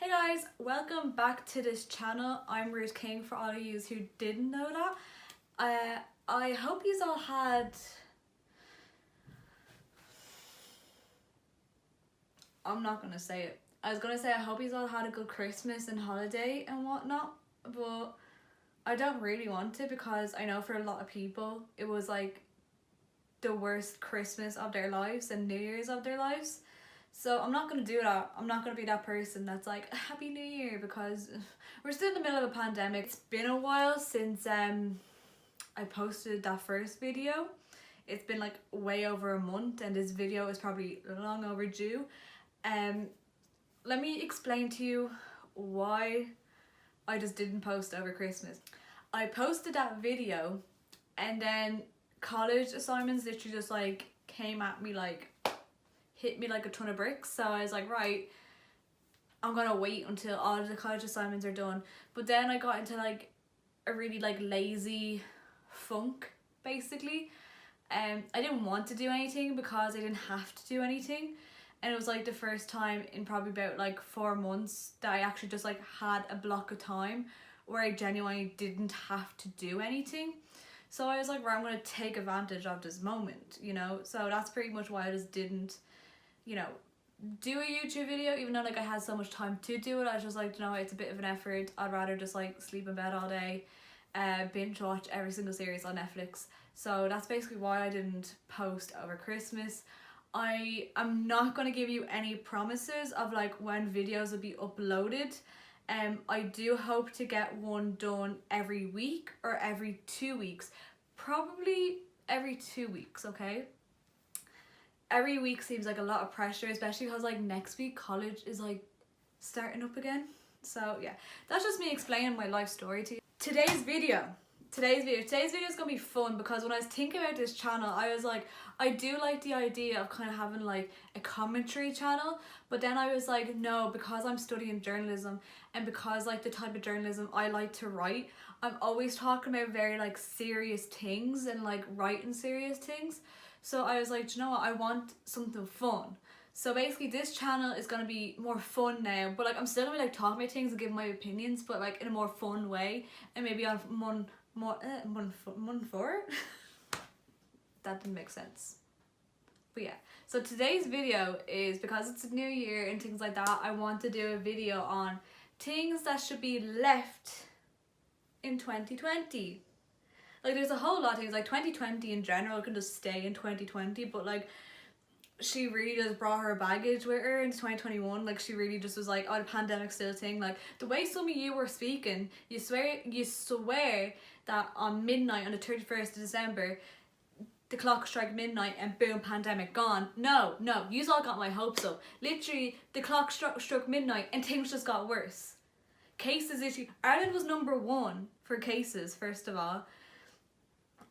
Hey guys, welcome back to this channel. I'm Ruth King for all of you who didn't know that. I hope you all had... I'm not going to say it. I was going to say I hope you all had a good Christmas and holiday and whatnot, but I don't really want to because I know for a lot of people it was like the worst Christmas of their lives and New Year's of their lives. So I'm not going to do that. I'm not going to be that person that's like, Happy New Year, because we're still in the middle of a pandemic. It's been a while since I posted that first video. It's been like way over a month and this video is probably long overdue. Let me explain to you why I just didn't post over Christmas. I posted that video and then college assignments literally just like came at me like, hit me like a ton of bricks. So I was like, right, I'm gonna wait until all of the college assignments are done. But then I got into like a really like lazy funk basically. I didn't want to do anything because I didn't have to do anything, and it was like the first time in probably about like 4 months that I actually just like had a block of time where I genuinely didn't have to do anything. So I was like, right, I'm gonna take advantage of this moment, you know. So that's pretty much why I just didn't, you know, do a YouTube video, even though like I had so much time to do it. I was just like, you know, it's a bit of an effort. I'd rather just like sleep in bed all day, binge watch every single series on Netflix. So that's basically why I didn't post over Christmas. I'm not going to give you any promises of like when videos will be uploaded. I do hope to get one done every week or every 2 weeks. Probably every 2 weeks, okay? Every week seems like a lot of pressure, especially because like next week college is like starting up again. So yeah, that's just me explaining my life story to you. Today's video is gonna be fun because when I was thinking about this channel, I was like, I do like the idea of kind of having like a commentary channel, but then I was like, no, because I'm studying journalism and because like the type of journalism I like to write, I'm always talking about very like serious things and like writing serious things. So I was like, you know what, I want something fun. So basically this channel is going to be more fun now, but like I'm still going to be like talking about things and giving my opinions, but like in a more fun way, and maybe on month 4. That didn't make sense. But yeah, so today's video is, because it's a new year and things like that, I want to do a video on things that should be left in 2020. Like there's a whole lot of things, like 2020 in general can just stay in 2020, but like she really just brought her baggage with her into 2021. Like she really just was like, oh, the pandemic's still a thing. Like the way some of you were speaking, you swear that on midnight on the 31st of December the clock struck midnight and boom, pandemic gone. No, yous all got my hopes up. Literally the clock struck midnight and things just got worse. Cases literally, Ireland was #1 for cases, first of all.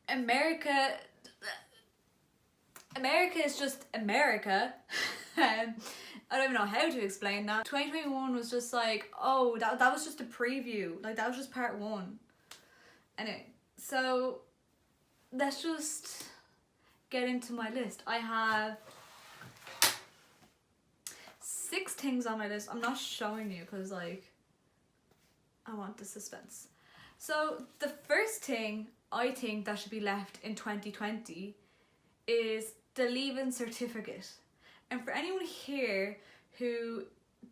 America is just America. I don't even know how to explain that. 2021 was just like, oh, that was just a preview. Like that was just part 1. Anyway, so let's just get into my list. I have 6 things on my list. I'm not showing you because like I want the suspense. So the first thing I think that should be left in 2020 is the Leaving Certificate. And for anyone here who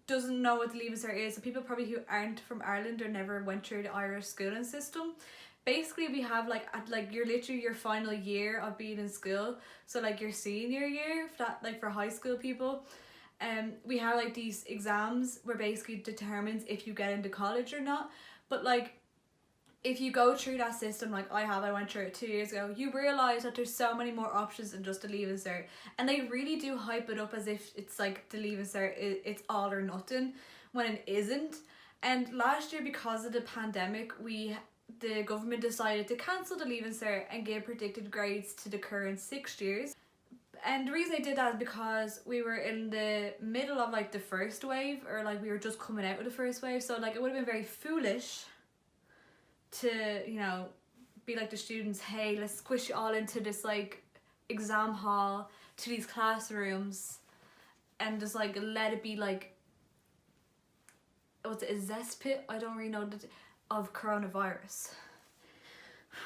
doesn't know what the Leaving Cert is, so people probably who aren't from Ireland or never went through the Irish schooling system, basically we have like you're literally your final year of being in school, so like your senior year, for high school people, we have like these exams where basically determines if you get into college or not. But like if you go through that system like I went through it 2 years ago, you realise that there's so many more options than just the Leaving Cert. And they really do hype it up as if it's like the Leaving Cert, it's all or nothing, when it isn't. And last year, because of the pandemic, the government decided to cancel the Leaving Cert and give predicted grades to the current 6th years. And the reason they did that is because we were in the middle of like the first wave, or like we were just coming out of the first wave. So like it would have been very foolish to, you know, be like the students, hey, let's squish you all into this like exam hall, to these classrooms, and just like let it be like was it a cesspit? I don't really know of coronavirus.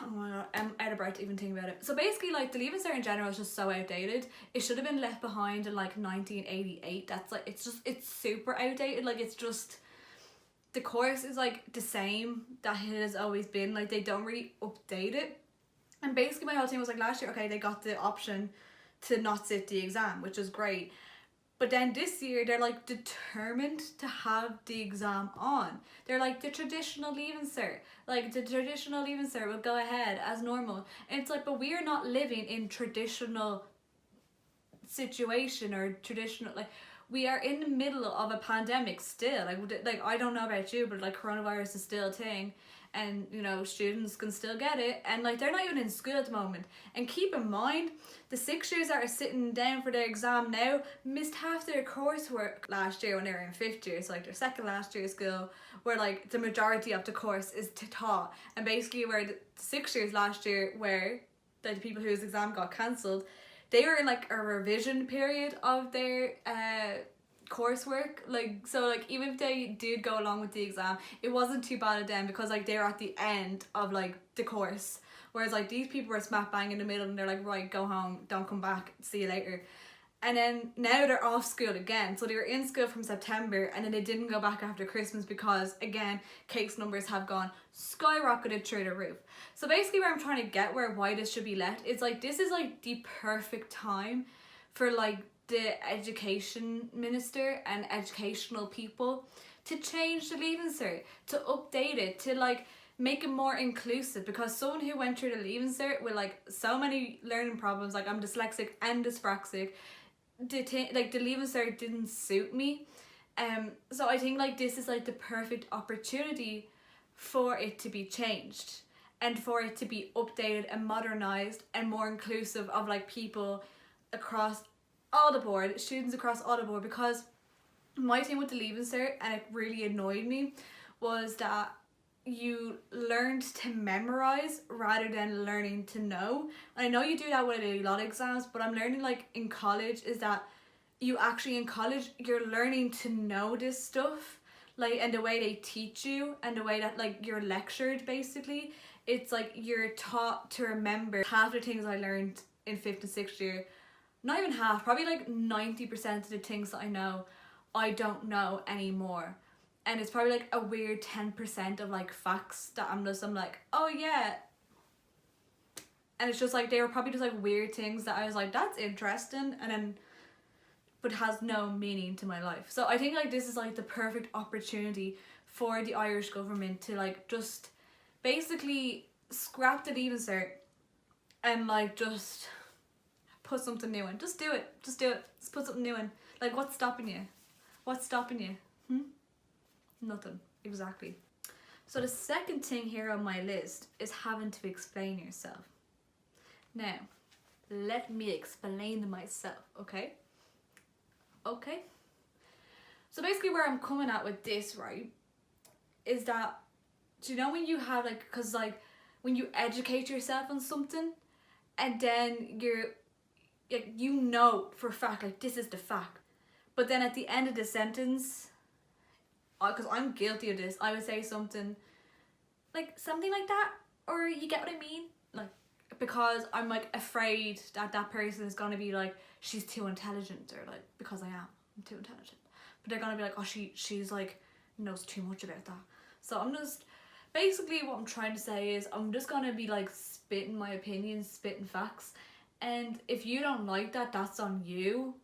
Oh my god, I'm out of breath to even think about it. So basically, like, the Leaving Cert in general is just so outdated. It should have been left behind in like 1988. That's like, it's super outdated. Like, it's just, the course is like the same that it has always been. Like, they don't really update it. And basically my whole thing was like, last year, okay, they got the option to not sit the exam, which was great. But then this year, they're like determined to have the exam on. They're like, the traditional Leaving Cert. Like, the traditional Leaving Cert will go ahead as normal. And it's like, but we are not living in traditional situation or traditional, like, we are in the middle of a pandemic still. Like I don't know about you, but like, coronavirus is still a thing. And, you know, students can still get it, and like, they're not even in school at the moment. And keep in mind, the 6 years that are sitting down for their exam now missed half their coursework last year when they were in 5th year, so like their second last year of school, where like the majority of the course is taught. And basically where the 6 years last year, where the people whose exam got cancelled, they were in like a revision period of their coursework. Like, so like, even if they did go along with the exam, it wasn't too bad of them, because like, they were at the end of like the course, whereas like, these people were smack bang in the middle, and they're like, right, go home, don't come back, see you later. And then now they're off school again. So they were in school from September, and then they didn't go back after Christmas because, again, case numbers have gone skyrocketed through the roof. So basically where I'm trying to get why this should be left is like, this is like the perfect time for like the education minister and educational people to change the Leaving Cert, to update it, to like make it more inclusive. Because someone who went through the Leaving Cert with like so many learning problems, like I'm dyslexic and dyspraxic, like the Leaving Cert didn't suit me. So I think like, this is like the perfect opportunity for it to be changed, and for it to be updated and modernized and more inclusive of like people across all the board, students across all the board. Because my thing with the Leaving Cert, and it really annoyed me, was that you learned to memorize rather than learning to know. And I know you do that with a lot of exams, but I'm learning like in college is that you actually, in college, you're learning to know this stuff, like, and the way they teach you and the way that like you're lectured, basically, it's like you're taught to remember. Half the things I learned in 5th and 6th year, not even half, probably like 90% of the things that I know, I don't know anymore. And it's probably like a weird 10% of like facts that I'm like, oh yeah. And it's just like, they were probably just like weird things that I was like, that's interesting, and then, but has no meaning to my life. So I think like, this is like the perfect opportunity for the Irish government to like, just basically scrap the Leaving Cert and like, just put something new in. Just do it. Just put something new in. Like, what's stopping you? What's stopping you? Nothing. Exactly. So the second thing here on my list is having to explain yourself. Now, let me explain myself, okay? Okay? So basically where I'm coming at with this, right, is that, do you know when you have like, because like, when you educate yourself on something, and then you're, like, you know for a fact, like, this is the fact, but then at the end of the sentence, because I'm guilty of this, I would say something like that, or you get what I mean? Like, because I'm like afraid that that person is gonna be like, she's too intelligent, or like, because I'm too intelligent, but they're gonna be like, oh, she's like knows too much about that. So I'm just, basically what I'm trying to say is, I'm just gonna be like spitting my opinions, spitting facts, and if you don't like that, that's on you.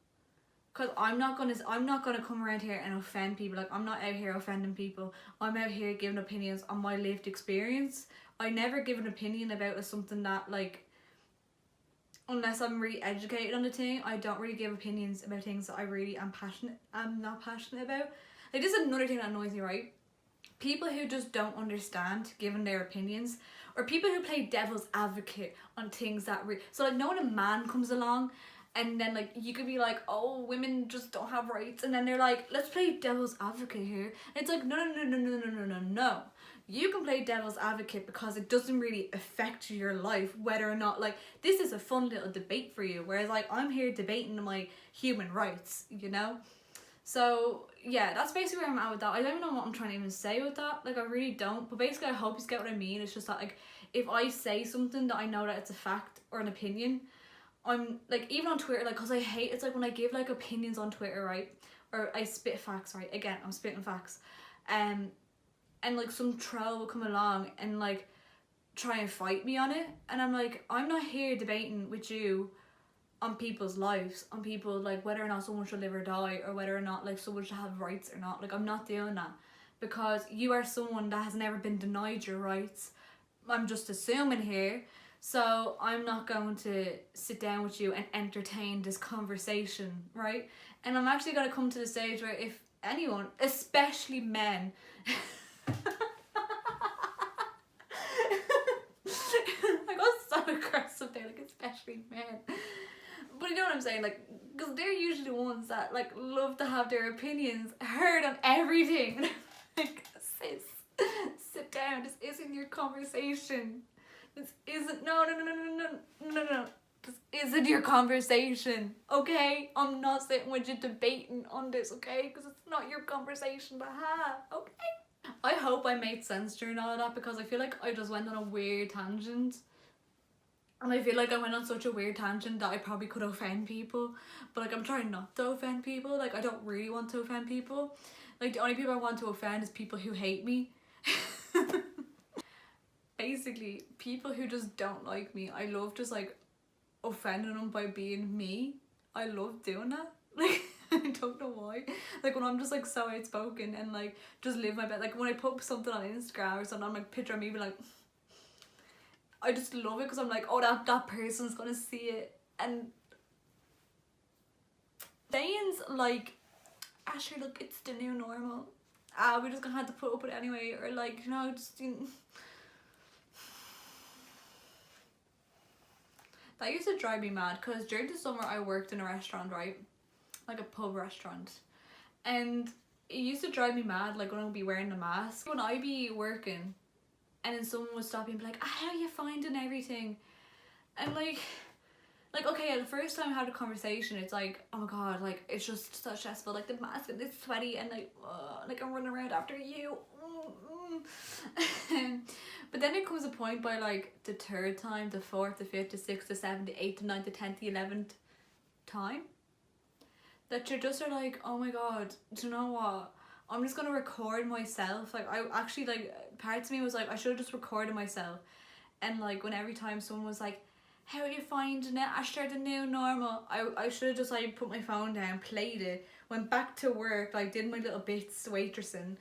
Because I'm not gonna come around here and offend people. Like, I'm not out here offending people. I'm out here giving opinions on my lived experience. I never give an opinion about something that, like, unless I'm really educated on the thing, I don't really give opinions about things that I really am not passionate about. Like, this is another thing that annoys me, right? People who just don't understand giving their opinions, or people who play devil's advocate on things that so like, know when a man comes along, and then like, you could be like, oh, women just don't have rights, and then they're like, let's play devil's advocate here. And it's like, no. You can play devil's advocate because it doesn't really affect your life, whether or not, like, this is a fun little debate for you, whereas like, I'm here debating my human rights, you know? So yeah, that's basically where I'm at with that. I don't even know what I'm trying to even say with that. Like, I really don't. But basically, I hope you get what I mean. It's just that, like, if I say something that I know that it's a fact or an opinion, I'm like, even on Twitter, like, because I hate, it's like when I give like opinions on Twitter, right, or I spit facts, right, again, I'm spitting facts, and like some troll will come along and like try and fight me on it, and I'm like, I'm not here debating with you on people's lives, on people, like, whether or not someone should live or die, or whether or not, like, someone should have rights or not. Like, I'm not doing that, because you are someone that has never been denied your rights. I'm just assuming here. So I'm not going to sit down with you and entertain this conversation, right? And I'm actually going to come to the stage where if anyone, especially men, I got so aggressive there, like, especially men. But you know what I'm saying, like, because they're usually the ones that, like, love to have their opinions heard on everything. Like, sis, sit down, this isn't your conversation. This isn't, no. This isn't your conversation, okay? I'm not sitting with you debating on this, okay? Because it's not your conversation to have, okay? I hope I made sense during all of that, because I feel like I just went on a weird tangent. And I feel like I went on such a weird tangent that I probably could offend people. But, like, I'm trying not to offend people. Like, I don't really want to offend people. Like, the only people I want to offend is people who hate me. Basically, people who just don't like me. I love just, like, offending them by being me. I love doing that. Like, I don't know why. Like, when I'm just, like, so outspoken and, like, just live my best. Like, when I put something on Instagram or something, I'm like, picture of me be like, I just love it, because I'm like, oh, that person's gonna see it. And sayings like, sure, look, it's the new normal. We're just gonna have to put up with it anyway. Or, like, you know, just, you know. That used to drive me mad, because during the summer I worked in a restaurant, right? Like a pub restaurant. And it used to drive me mad, like, when I would be wearing a mask. When I'd be working, and then someone would stop me and be like, how are you finding everything? And like, okay, yeah, the first time I had a conversation, it's like, oh my god, like, it's just so stressful, like, the mask and it's sweaty, and like I'm running around after you. But then it comes a point by, like, the third time, the fourth, the fifth, the sixth, the seventh, the eighth, the ninth, the 10th, the 11th time, that you're just like, oh my god, do you know what? I'm just gonna record myself. Like, I actually, like, parts of me was like, I should have just recorded myself. And, like, when every time someone was like, how are you finding it? I started the new normal. I should have just, like, put my phone down, played it, went back to work, like, did my little bits waitressing,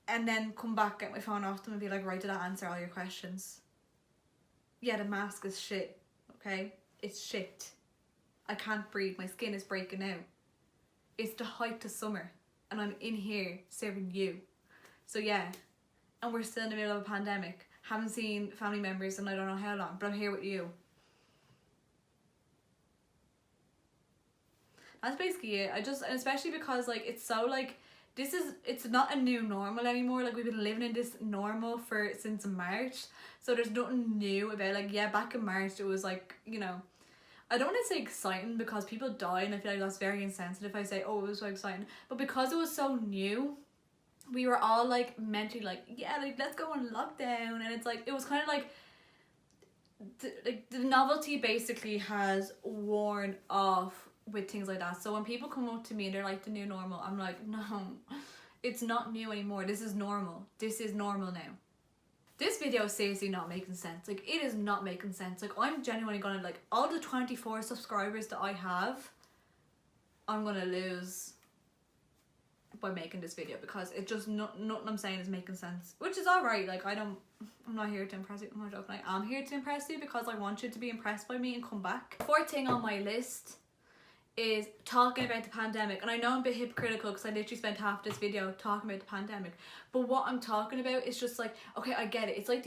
and then come back, get my phone off them and be like, right, did I answer all your questions? Yeah, the mask is shit, okay? It's shit. I can't breathe. My skin is breaking out. It's the height of summer, and I'm in here serving you. So yeah, and we're still in the middle of a pandemic. Haven't seen family members in I don't know how long, but I'm here with you. That's basically it. Especially because, like, it's so, like, it's not a new normal anymore. Like, we've been living in this normal since March, so there's nothing new about, like, yeah, back in March it was, like, you know, I don't want to say exciting, because people die and I feel like that's very insensitive if I say, oh, it was so exciting, but because it was so new, we were all, like, mentally like, yeah, like, let's go on lockdown. And it's like, it was kind of like the novelty basically has worn off with things like that. So when people come up to me and they're like, the new normal, I'm like, no, it's not new anymore. This is normal. This is normal now. This video is seriously not making sense. Like, it is not making sense. Like, I'm genuinely gonna, like, all the 24 subscribers that I have, I'm gonna lose by making this video, because it just, nothing I'm saying is making sense, which is alright. Like, I'm not here to impress you. I'm not joking. I am here to impress you, because I want you to be impressed by me and come back. Fourth thing on my list is talking about the pandemic. And I know I'm a bit hypocritical, because I literally spent half this video talking about the pandemic, but what I'm talking about is just like, okay, I get it, it's like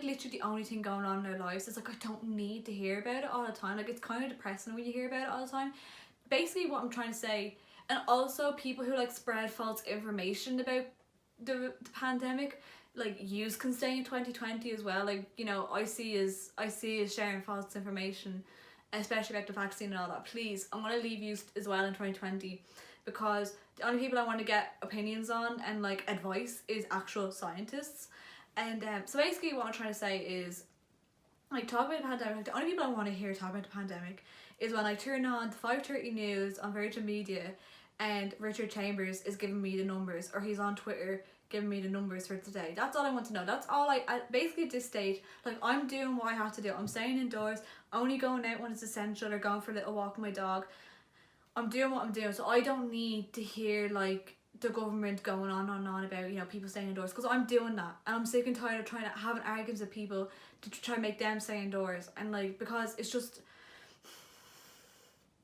literally the only thing going on in our lives. It's like, I don't need to hear about it all the time. Like, it's kind of depressing when you hear about it all the time. Basically what I'm trying to say, and also people who, like, spread false information about the pandemic, like, yous can stay in 2020 as well. Like, you know, I see is sharing false information, especially about the vaccine and all that. Please, I'm going to leave you as well in 2020, because The only people I want to get opinions on and like advice is actual scientists. And so basically what I'm trying to say is, like, talk about the pandemic, the only people I want to hear talk about the pandemic is when I turn on the 5:30 news on Virgin Media and Richard Chambers is giving me the numbers, or he's on Twitter giving me the numbers for today. That's all I want to know. That's all basically at this stage, like, I'm doing what I have to do. I'm staying indoors, only going out when it's essential, or going for a little walk with my dog. I'm doing what I'm doing, so I don't need to hear like the government going on and on about, you know, people staying indoors, because I'm doing that and I'm sick and tired of trying to have arguments with people to try and make them stay indoors. And like, because it's just,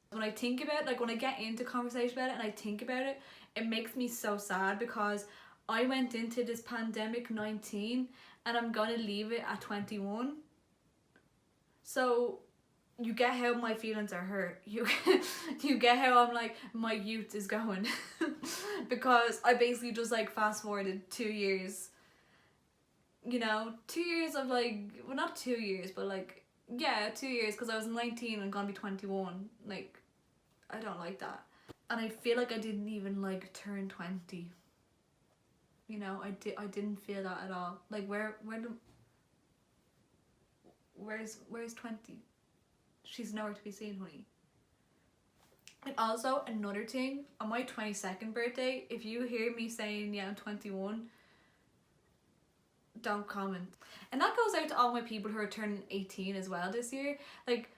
when I think about it, like when I get into conversation about it and I think about it, it makes me so sad, because I went into this pandemic 19 and I'm gonna leave it at 21. So you get how my feelings are hurt. You get how I'm like, my youth is going. Because I basically just like fast forwarded 2 years. You know, 2 years of like, well, not 2 years, but like, yeah, 2 years, because I was 19 and gonna be 21. Like, I don't like that. And I feel like I didn't even like turn 20. You know, I didn't feel that at all. Like, where's 20? She's nowhere to be seen, honey. And also, another thing, on my 22nd birthday, if you hear me saying, yeah, I'm 21, don't comment. And that goes out to all my people who are turning 18 as well this year. Like,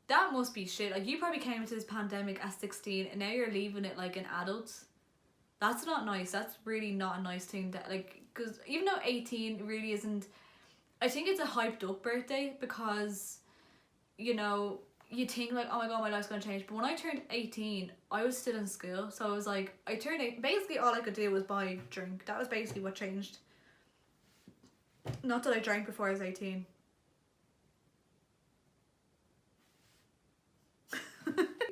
that must be shit. Like, you probably came into this pandemic at 16 and now you're leaving it like an adult. That's not nice. That's really not a nice thing that, like, because even though 18 really isn't, I think it's a hyped up birthday, because, you know, you think like, oh my god, my life's gonna change. But when I turned 18, I was still in school, so I was like, I turned 8, basically all I could do was buy drink. That was basically what changed. Not that I drank before I was 18.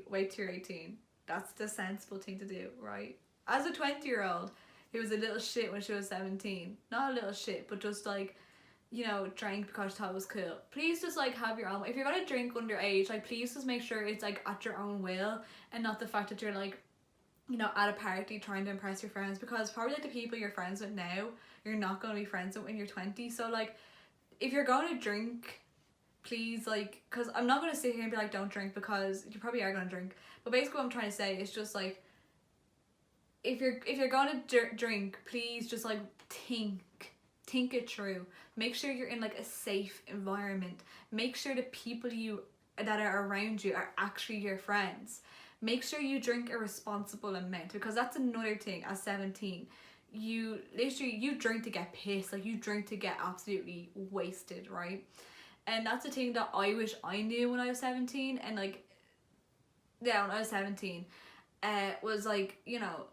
Wait till you're 18. That's the sensible thing to do, right? As a 20-year-old, who was a little shit when she was 17. Not a little shit, but just like, you know, drank because she thought it was cool. Please just like have your own, if you're gonna drink underage, like, please just make sure it's like at your own will, and not the fact that you're like, you know, at a party trying to impress your friends, because probably like the people you're friends with now, you're not gonna be friends with when you're 20. So like, if you're going to drink, please, like, because I'm not gonna sit here and be like, don't drink, because you probably are gonna drink. But basically what I'm trying to say is just like, if you're gonna drink, please just like think it through. Make sure you're in like a safe environment. Make sure the people that are around you are actually your friends. Make sure you drink a responsible amount, because that's another thing. At 17, you drink to get pissed. Like, you drink to get absolutely wasted, right? And that's the thing that I wish I knew when I was 17. And like, yeah, when I was 17, was like, you know,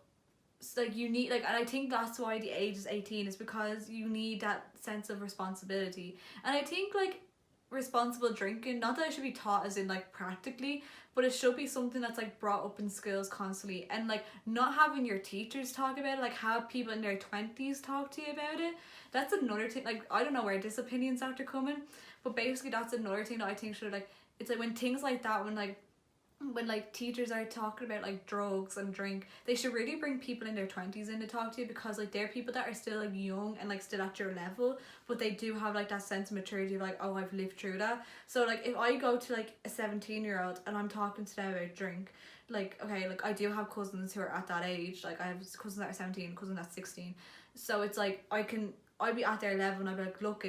so like, you need, like, and I think that's why the age is 18, is because you need that sense of responsibility. And I think like responsible drinking, not that it should be taught as in like practically, but it should be something that's like brought up in schools constantly. And like, not having your teachers talk about it, like have people in their 20s talk to you about it. That's another thing. Like, I don't know where this opinion's after coming, but basically that's another thing that I think should, like, it's like when things like that, when like teachers are talking about like drugs and drink, they should really bring people in their 20s in to talk to you, because like they're people that are still like young and like still at your level, but they do have like that sense of maturity of like, oh, I've lived through that. So like, if I go to like a 17-year-old and I'm talking to them about drink, like, okay, like I do have cousins who are at that age. Like, I have cousins that are 17, cousins that's 16, so it's like I'd be at their level and I'd be like, look,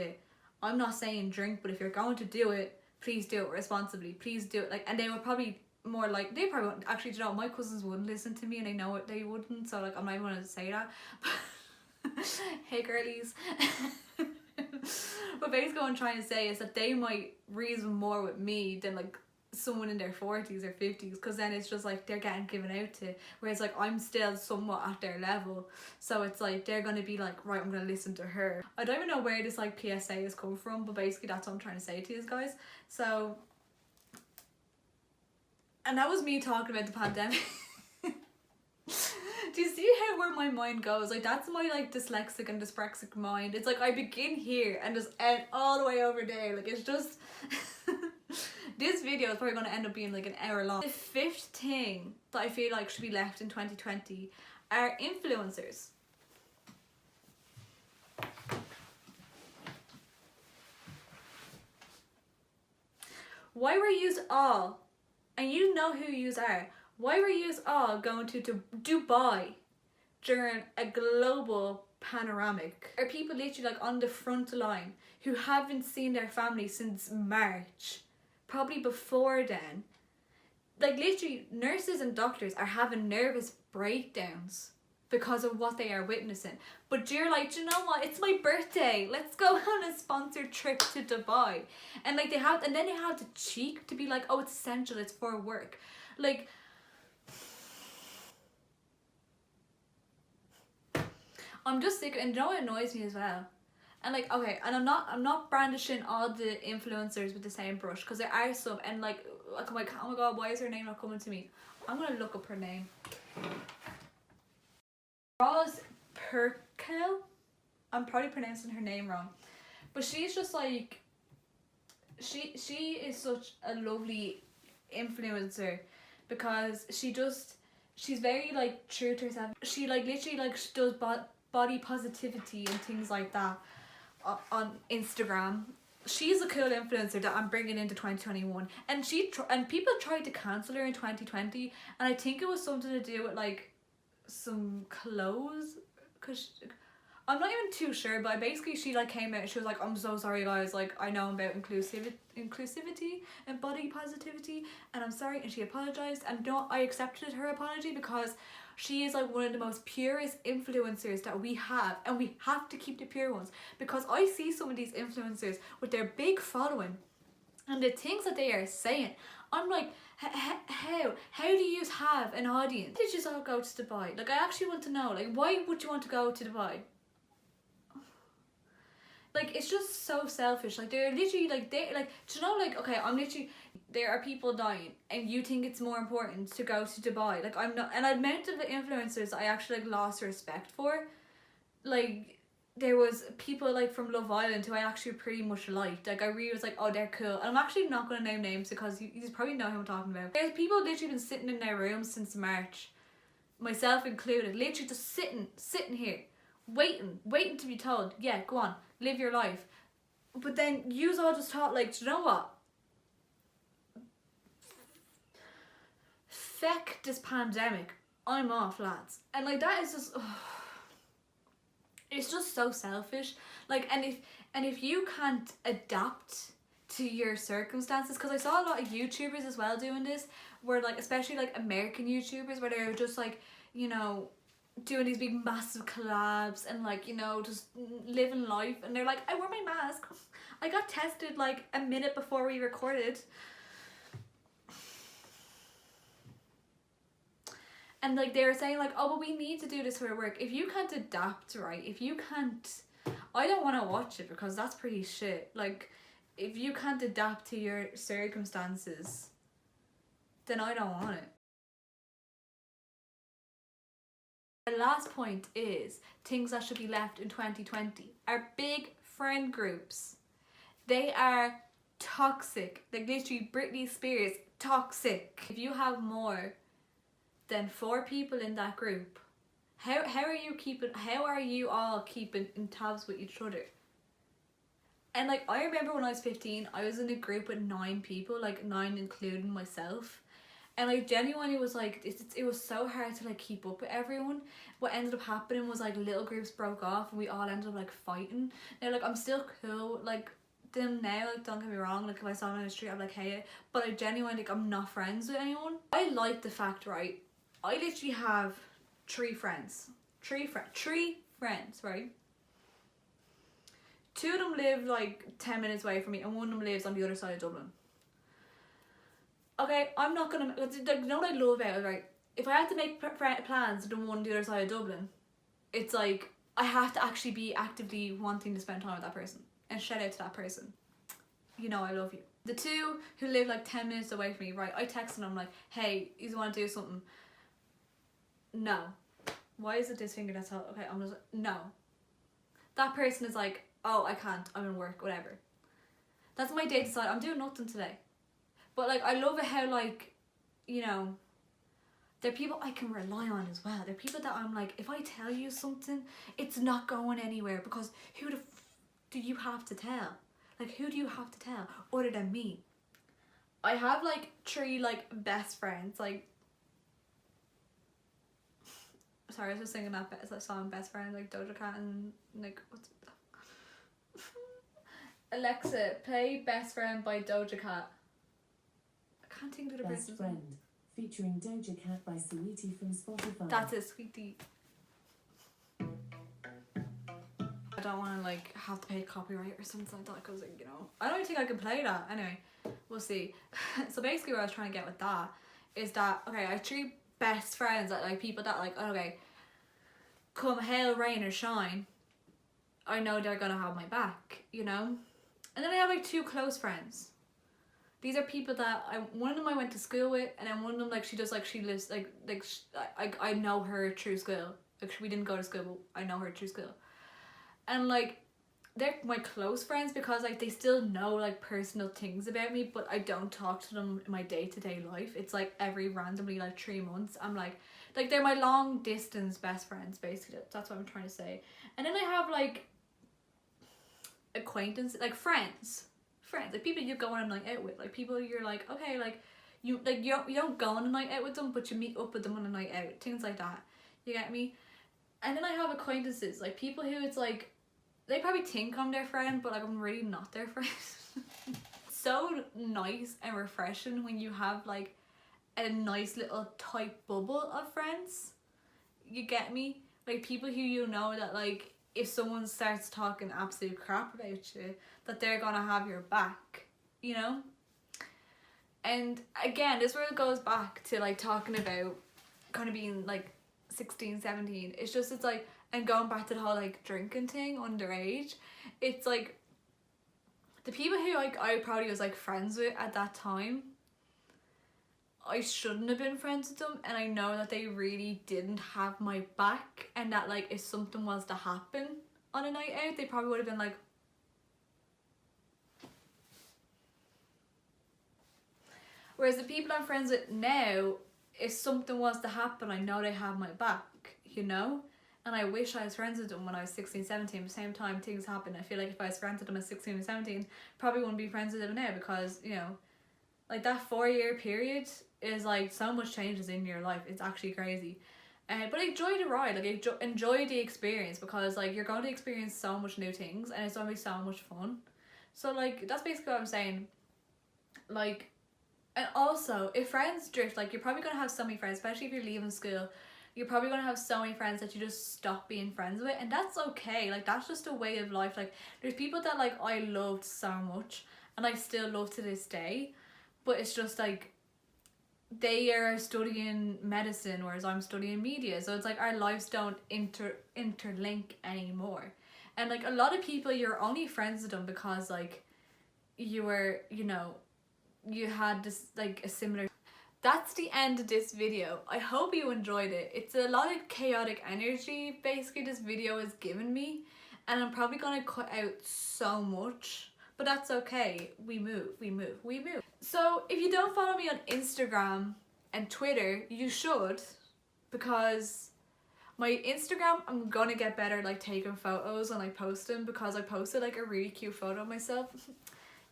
I'm not saying drink, but if you're going to do it, please do it responsibly. Please do it. Like, and they would probably more like, they probably wouldn't actually, you know, my cousins wouldn't listen to me, and I know it, they wouldn't, so like, I'm not even gonna say that. Hey girlies. But basically what I'm trying to say is that they might reason more with me than like someone in their 40s or 50s, because then it's just like they're getting given out to, whereas like I'm still somewhat at their level, so it's like they're gonna be like, right, I'm gonna listen to her. I don't even know where this like PSA has come from, but basically that's what I'm trying to say to you guys. So, and that was me talking about the pandemic. Do you see how where my mind goes? Like, that's my like dyslexic and dyspraxic mind. It's like I begin here and just end all the way over there. Like, it's just this video is probably going to end up being like an hour long. The fifth thing that I feel like should be left in 2020 are influencers. Why were yous all, and you know who yous are, why were yous all going to Dubai during a global panoramic? Are people literally like on the front line who haven't seen their family since March, probably before then? Like literally nurses and doctors are having nervous breakdowns because of what they are witnessing. But you're like, do you know what? It's my birthday. Let's go on a sponsored trip to Dubai. And like and then they have the cheek to be like, oh, it's essential, it's for work. Like, I'm just sick, and you know what annoys me as well? And like, okay, and I'm not brandishing all the influencers with the same brush, because there are some, and like I'm like, oh my god, why is her name not coming to me? I'm gonna look up her name. Roz Perkel. I'm probably pronouncing her name wrong, but she's just like, she is such a lovely influencer, because she's very like true to herself. She like literally like does body positivity and things like that on Instagram. She's a cool influencer that I'm bringing into 2021, and and people tried to cancel her in 2020, and I think it was something to do with like some clothes, because I'm not even too sure, but basically she like came out and she was like, I'm so sorry guys, like I know about inclusivity and body positivity, and I'm sorry, and she apologized, and I accepted her apology, because she is like one of the most purest influencers that we have, and we have to keep the pure ones, because I see some of these influencers with their big following and the things that they are saying, I'm like, how do you have an audience? Did you all go to Dubai? Like, I actually want to know, like, why would you want to go to Dubai? Like, it's just so selfish. Like, they're literally like, do you know, like, okay, I'm literally, there are people dying, and you think it's more important to go to Dubai. Like, I'm not, and the amount of the influencers I actually like lost respect for, like, there was people like from Love Island who I actually pretty much liked. Like, I really was like, oh, they're cool. And I'm actually not going to name names, because you probably know who I'm talking about. There's people literally been sitting in their rooms since March, myself included, literally just sitting here, waiting to be told, yeah, go on, live your life. But then yous all just thought, like, do you know what? Feck this pandemic. I'm off, lads. And like, that is just... it's just so selfish. Like, and if you can't adapt to your circumstances, because I saw a lot of YouTubers as well doing this, where like, especially like American YouTubers, where they're just like, you know, doing these big massive collabs and like, you know, just living life, and they're like, I wore my mask, I got tested like a minute before we recorded. And like, they were saying like, oh, but we need to do this for work. If you can't adapt, right, if you can't, I don't want to watch it, because that's pretty shit. Like, if you can't adapt to your circumstances, then I don't want it. The last point is things that should be left in 2020 are big friend groups. They are toxic. Like, literally Britney Spears, toxic. If you have more than 4 people in that group, how are you all keeping in tabs with each other? And like, I remember when I was 15, I was in a group with 9 people, like 9 including myself, and I genuinely was like, it was so hard to like keep up with everyone. What ended up happening was like little groups broke off, and we all ended up like fighting. Now like, I'm still cool like them now, like, don't get me wrong, like if I saw them on the street I'd like, hey, but I genuinely, like, I'm not friends with anyone. I like the fact, right, I literally have 3 friends. 3 friends, right? 2 of them live like 10 minutes away from me, and 1 of them lives on the other side of Dublin. Okay, I'm not gonna, like, you know what I love about it, right? If I had to make plans with the one on the other side of Dublin, it's like, I have to actually be actively wanting to spend time with that person. And shout out to that person. You know I love you. The 2 who live like 10 minutes away from me, right? I text them, I'm like, hey, you want to do something? No. Why is it this finger that's all? Okay, I'm just like, no. That person is like, oh, I can't, I'm in work, whatever. That's my day to decide, I'm doing nothing today. But like, I love it how, like, you know, They're people I can rely on as well. They're people that I'm like, if I tell you something, it's not going anywhere, because who the do you have to tell? Like, who do you have to tell other than me? I have like 3 like best friends. Like, sorry, I was just singing that song Best Friend, like Doja Cat and like, what's Alexa, play Best Friend by Doja Cat. I can't think of the Best Friend, featuring Doja Cat by Sweetie from Spotify. That's it, Sweetie. I don't want to like have to pay copyright or something like that, because, like, you know, I don't think I can play that. Anyway, we'll see. So basically what I was trying to get with that is that, okay, I have 3 best friends, that like people that like, okay, come hail, rain or shine, I know they're gonna have my back, you know. And then I have like 2 close friends. These are people that one of them I went to school with, and then one of them, like, she lives I know her through school. Like, we didn't go to school, but I know her through school. And like, they're my close friends because like they still know like personal things about me, but I don't talk to them in my day-to-day life. It's like every randomly like 3 months I'm like they're my long distance best friends, basically. That's what I'm trying to say. And then I have like acquaintances, like friends, like people you go on a night out with, like people you're like, okay, like you don't go on a night out with them, but you meet up with them on a night out, things like that, you get me? And then I have acquaintances, like people who it's like, they probably think I'm their friend, but like I'm really not their friend. So nice and refreshing when you have like a nice little tight bubble of friends, you get me? Like people who you know that like if someone starts talking absolute crap about you, that they're gonna have your back, you know? And again, this where it goes back to like talking about kind of being like 16, 17. It's just, it's like, and going back to the whole like drinking thing underage, it's like the people who like I probably was like friends with at that time, I shouldn't have been friends with them, and I know that they really didn't have my back, and that like if something was to happen on a night out, they probably would have been like, whereas the people I'm friends with now, if something was to happen, I know they have my back, you know? And I wish I was friends with them when I was 16, 17. At the same time, things happen. I feel like if I was friends with them at 16 and 17, probably wouldn't be friends with them now, because, you know, like that 4-year period is like so much changes in your life. It's actually crazy. But enjoy the ride, like enjoy the experience, because like you're going to experience so much new things and it's going to be so much fun. So like that's basically what I'm saying. Like, and also if friends drift, like you're probably going to have so many friends, especially if you're leaving school, you're probably going to have so many friends that you just stop being friends with, and that's okay. Like that's just a way of life. Like there's people that like I loved so much and I still love to this day, but it's just like they are studying medicine whereas I'm studying media, so it's like our lives don't interlink anymore. And like a lot of people, you're only friends with them because like you were, you know, you had this like a similar. That's the end of this video. I hope you enjoyed it. It's a lot of chaotic energy basically this video has given me, and I'm probably gonna cut out so much, but that's okay. We move. So if you don't follow me on Instagram and Twitter, you should, because my Instagram, I'm gonna get better like taking photos and like posting, because I posted like a really cute photo of myself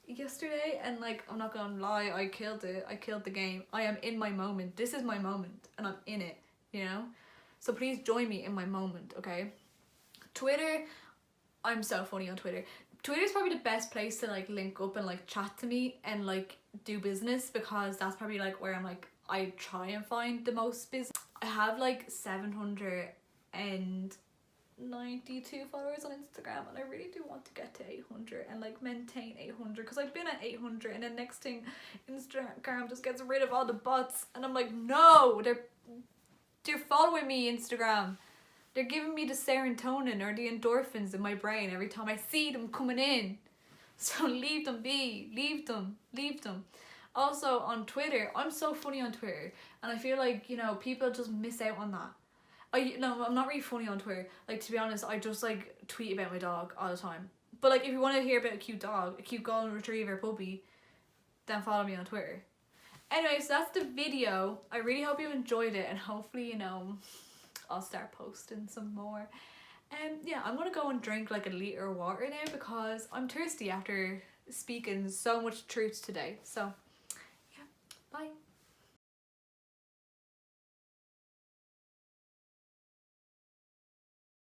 yesterday, and like I'm not gonna lie, I killed it. I killed the game. I am in my moment. This is my moment and I'm in it, you know? So please join me in my moment, okay? Twitter, I'm so funny on Twitter. Twitter is probably the best place to like link up and like chat to me and like do business, because that's probably like where I'm like, I try and find the most business. I have like 792 followers on Instagram, and I really do want to get to 800 and like maintain 800, because I've been at 800 and the next thing Instagram just gets rid of all the bots, and I'm like, no, they're following me, Instagram. They're giving me the serotonin or the endorphins in my brain every time I see them coming in. So leave them be. Leave them. Also on Twitter, I'm so funny on Twitter, and I feel like, you know, people just miss out on that. No, I'm not really funny on Twitter. Like, to be honest, I just like tweet about my dog all the time. But like, if you want to hear about a cute dog, a cute golden retriever puppy, then follow me on Twitter. Anyway, so that's the video. I really hope you enjoyed it, and hopefully, you know, I'll start posting some more. Yeah, I'm gonna go and drink like a litre of water now because I'm thirsty after speaking so much truth today. So, yeah, bye.